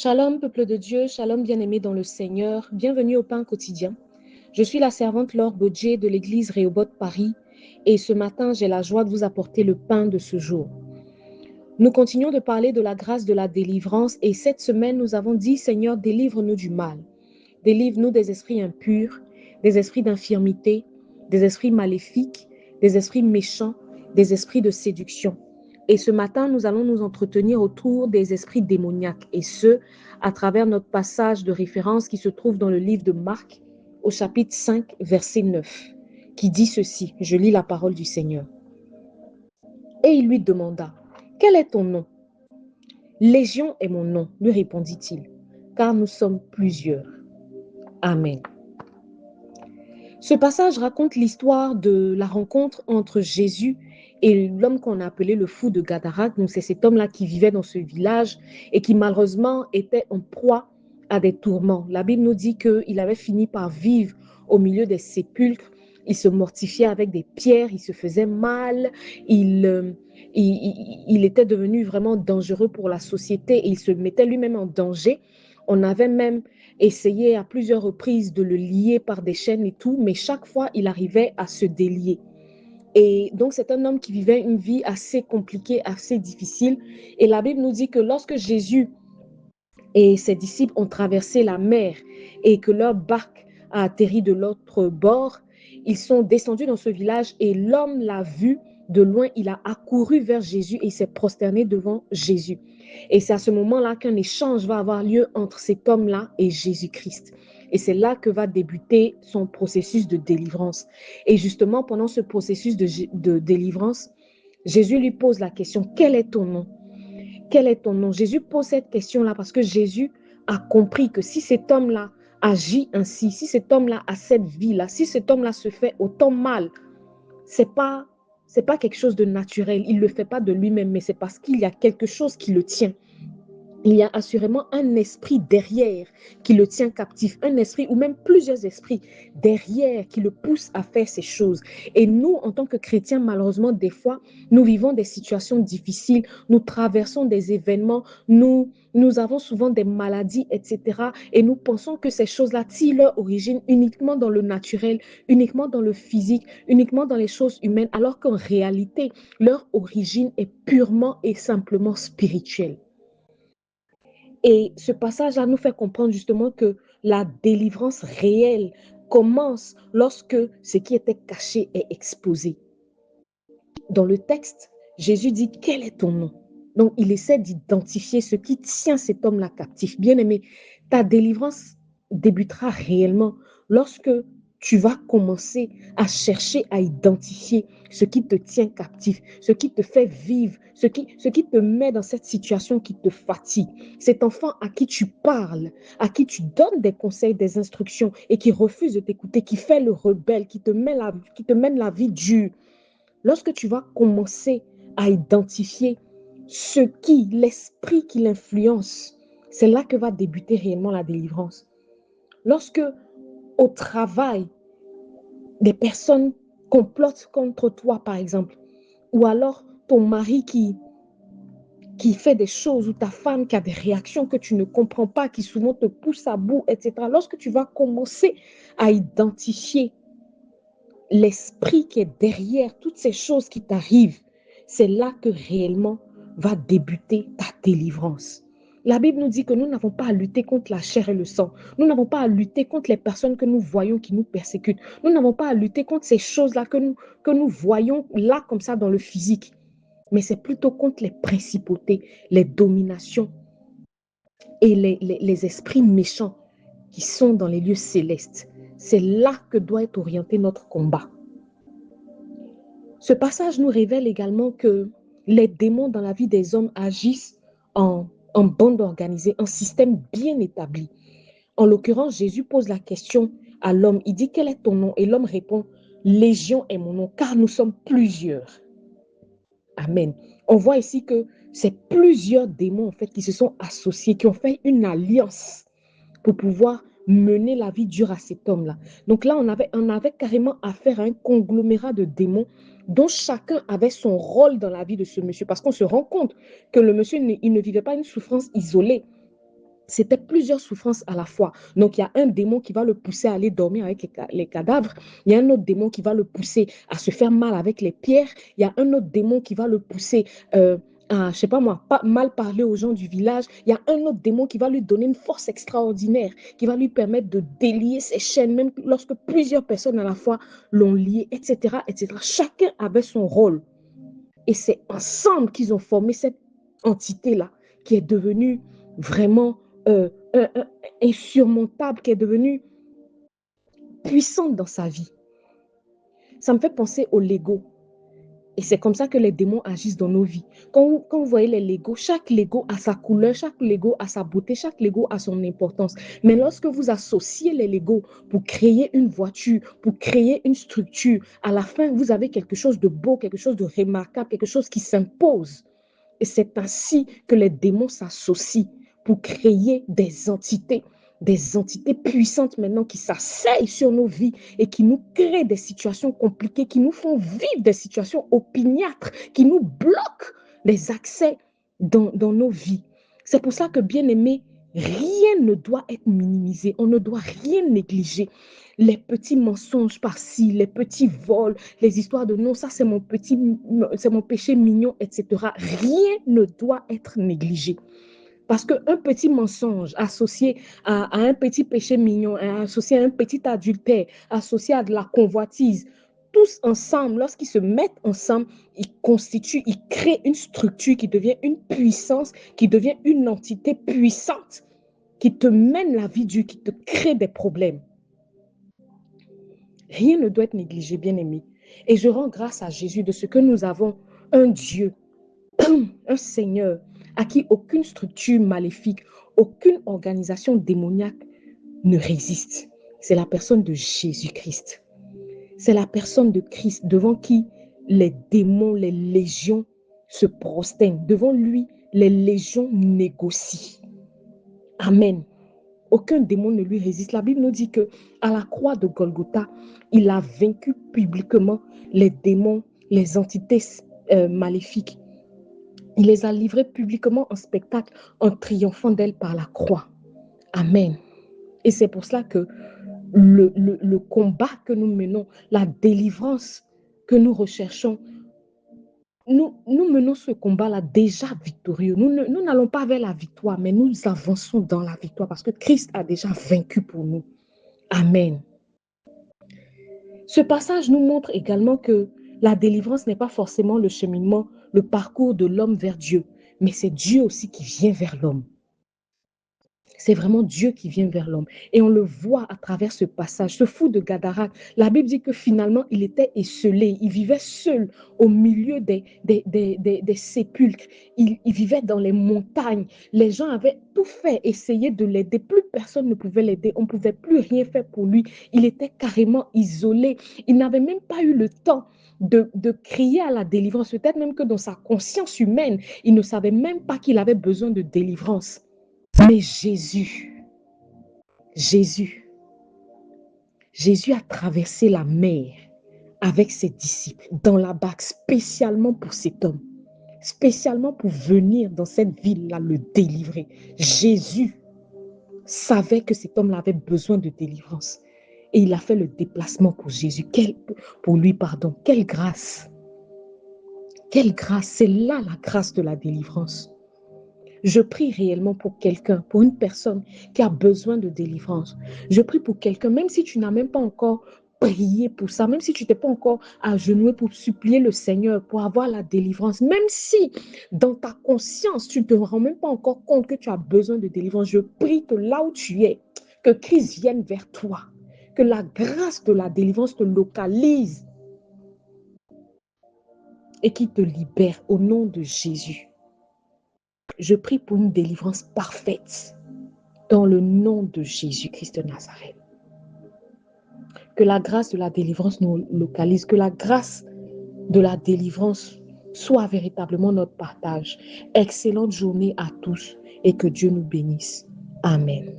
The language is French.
Shalom, peuple de Dieu, shalom bien-aimé dans le Seigneur, bienvenue au pain quotidien. Je suis la servante Laure Bodje de l'église Rehoboth Paris et ce matin, j'ai la joie de vous apporter le pain de ce jour. Nous continuons de parler de la grâce de la délivrance et cette semaine, nous avons dit, Seigneur, délivre-nous du mal. Délivre-nous des esprits impurs, des esprits d'infirmité, des esprits maléfiques, des esprits méchants, des esprits de séduction. Et ce matin, nous allons nous entretenir autour des esprits démoniaques, et ce, à travers notre passage de référence qui se trouve dans le livre de Marc, au chapitre 5, verset 9, qui dit ceci, je lis la parole du Seigneur. Et il lui demanda, « Quel est ton nom ?»« Légion est mon nom, lui répondit-il, car nous sommes plusieurs. » Amen. Ce passage raconte l'histoire de la rencontre entre Jésus et l'homme qu'on a appelé le fou de Gadara. Donc c'est cet homme-là qui vivait dans ce village et qui malheureusement était en proie à des tourments. La Bible nous dit qu'il avait fini par vivre au milieu des sépulcres. Il se mortifiait avec des pierres, il se faisait mal, il était devenu vraiment dangereux pour la société et il se mettait lui-même en danger. On avait même essayé à plusieurs reprises de le lier par des chaînes et tout, mais chaque fois, il arrivait à se délier. Et donc, c'est un homme qui vivait une vie assez compliquée, assez difficile. Et la Bible nous dit que lorsque Jésus et ses disciples ont traversé la mer et que leur barque a atterri de l'autre bord, ils sont descendus dans ce village et l'homme l'a vu de loin, il a accouru vers Jésus et il s'est prosterné devant Jésus. Et c'est à ce moment-là qu'un échange va avoir lieu entre cet homme-là et Jésus-Christ. Et c'est là que va débuter son processus de délivrance. Et justement, pendant ce processus de délivrance, Jésus lui pose la question, « Quel est ton nom ?» Quel est ton nom? Jésus pose cette question-là parce que Jésus a compris que si cet homme-là agit ainsi, si cet homme-là a cette vie-là, si cet homme-là se fait autant mal, c'est pas quelque chose de naturel. Il ne le fait pas de lui-même, mais c'est parce qu'il y a quelque chose qui le tient. Il y a assurément un esprit derrière qui le tient captif, un esprit ou même plusieurs esprits derrière qui le poussent à faire ces choses. Et nous, en tant que chrétiens, malheureusement, des fois, nous vivons des situations difficiles, nous traversons des événements, nous avons souvent des maladies, etc. Et nous pensons que ces choses-là tirent leur origine uniquement dans le naturel, uniquement dans le physique, uniquement dans les choses humaines, alors qu'en réalité, leur origine est purement et simplement spirituelle. Et ce passage-là nous fait comprendre justement que la délivrance réelle commence lorsque ce qui était caché est exposé. Dans le texte, Jésus dit, « Quel est ton nom ?» Donc, il essaie d'identifier ce qui tient cet homme-là captif. Bien-aimé, ta délivrance débutera réellement lorsque tu vas commencer à chercher à identifier ce qui te tient captif, ce qui te fait vivre, ce qui te met dans cette situation qui te fatigue. Cet enfant à qui tu parles, à qui tu donnes des conseils, des instructions et qui refuse de t'écouter, qui fait le rebelle, qui te mène la vie dure. Lorsque tu vas commencer à identifier l'esprit qui l'influence, c'est là que va débuter réellement la délivrance. Lorsque, au travail, des personnes complotent contre toi, par exemple, ou alors ton mari qui fait des choses, ou ta femme qui a des réactions que tu ne comprends pas, qui souvent te pousse à bout, etc. Lorsque tu vas commencer à identifier l'esprit qui est derrière toutes ces choses qui t'arrivent, c'est là que réellement va débuter ta délivrance. La Bible nous dit que nous n'avons pas à lutter contre la chair et le sang. Nous n'avons pas à lutter contre les personnes que nous voyons qui nous persécutent. Nous n'avons pas à lutter contre ces choses-là que nous voyons là comme ça dans le physique. Mais c'est plutôt contre les principautés, les dominations et les esprits méchants qui sont dans les lieux célestes. C'est là que doit être orienté notre combat. Ce passage nous révèle également que les démons dans la vie des hommes agissent en bande organisée, en système bien établi. En l'occurrence, Jésus pose la question à l'homme. Il dit, « Quel est ton nom ?» Et l'homme répond, « Légion est mon nom, car nous sommes plusieurs. » Amen. On voit ici que c'est plusieurs démons en fait qui se sont associés, qui ont fait une alliance pour pouvoir mener la vie dure à cet homme-là. Donc là, on avait carrément affaire à un conglomérat de démons dont chacun avait son rôle dans la vie de ce monsieur. Parce qu'on se rend compte que le monsieur, il ne vivait pas une souffrance isolée. C'était plusieurs souffrances à la fois. Donc, il y a un démon qui va le pousser à aller dormir avec les cadavres. Il y a un autre démon qui va le pousser à se faire mal avec les pierres. Il y a un autre démon qui va le pousser à, je sais pas moi, mal parler aux gens du village. Il y a un autre démon qui va lui donner une force extraordinaire, qui va lui permettre de délier ses chaînes, même lorsque plusieurs personnes à la fois l'ont lié, etc., etc. Chacun avait son rôle. Et c'est ensemble qu'ils ont formé cette entité-là, qui est devenue vraiment insurmontable, qui est devenue puissante dans sa vie. Ça me fait penser au Lego. Et c'est comme ça que les démons agissent dans nos vies. Quand vous voyez les Legos, chaque Lego a sa couleur, chaque Lego a sa beauté, chaque Lego a son importance. Mais lorsque vous associez les Legos pour créer une voiture, pour créer une structure, à la fin, vous avez quelque chose de beau, quelque chose de remarquable, quelque chose qui s'impose. Et c'est ainsi que les démons s'associent pour créer des entités puissantes maintenant qui s'asseyent sur nos vies et qui nous créent des situations compliquées, qui nous font vivre des situations opiniâtres, qui nous bloquent les accès dans nos vies. C'est pour ça que, bien aimé, rien ne doit être minimisé, on ne doit rien négliger. Les petits mensonges par-ci, les petits vols, les histoires de non, ça c'est mon péché mignon, etc. Rien ne doit être négligé. Parce qu'un petit mensonge associé à un petit péché mignon, associé à un petit adultère, associé à de la convoitise, tous ensemble, lorsqu'ils se mettent ensemble, ils créent une structure qui devient une puissance, qui devient une entité puissante, qui te mène la vie dure, qui te crée des problèmes. Rien ne doit être négligé, bien-aimé. Et je rends grâce à Jésus de ce que nous avons un Dieu, un Seigneur, à qui aucune structure maléfique, aucune organisation démoniaque ne résiste. C'est la personne de Jésus-Christ. C'est la personne de Christ devant qui les démons, les légions se prosternent. Devant lui, les légions négocient. Amen. Aucun démon ne lui résiste. La Bible nous dit que à la croix de Golgotha, il a vaincu publiquement les démons, les entités maléfiques. Il les a livrées publiquement en spectacle en triomphant d'elles par la croix. Amen. Et c'est pour cela que le combat que nous menons, la délivrance que nous recherchons, nous menons ce combat-là déjà victorieux. Nous n'allons pas vers la victoire, mais nous avançons dans la victoire parce que Christ a déjà vaincu pour nous. Amen. Ce passage nous montre également que la délivrance n'est pas forcément le cheminement, le parcours de l'homme vers Dieu, mais c'est Dieu aussi qui vient vers l'homme. C'est vraiment Dieu qui vient vers l'homme. Et on le voit à travers ce passage. Ce fou de Gadara, la Bible dit que finalement, il était esseulé. Il vivait seul au milieu des sépulcres. Il vivait dans les montagnes. Les gens avaient tout fait, essayé de l'aider. Plus personne ne pouvait l'aider. On ne pouvait plus rien faire pour lui. Il était carrément isolé. Il n'avait même pas eu le temps de crier à la délivrance. Peut-être même que dans sa conscience humaine, il ne savait même pas qu'il avait besoin de délivrance. Mais Jésus a traversé la mer avec ses disciples dans la barque spécialement pour cet homme, spécialement pour venir dans cette ville-là le délivrer. Jésus savait que cet homme-là avait besoin de délivrance et il a fait le déplacement pour Jésus. Pour lui, pardon. Quelle grâce! Quelle grâce! C'est là la grâce de la délivrance. Je prie réellement pour quelqu'un, pour une personne qui a besoin de délivrance. Je prie pour quelqu'un, même si tu n'as même pas encore prié pour ça, même si tu t'es pas encore agenouillé pour supplier le Seigneur, pour avoir la délivrance, même si dans ta conscience, tu ne te rends même pas encore compte que tu as besoin de délivrance, je prie que là où tu es, que Christ vienne vers toi, que la grâce de la délivrance te localise et qu'il te libère au nom de Jésus. Je prie pour une délivrance parfaite dans le nom de Jésus-Christ de Nazareth. Que la grâce de la délivrance nous localise, que la grâce de la délivrance soit véritablement notre partage. Excellente journée à tous et que Dieu nous bénisse. Amen.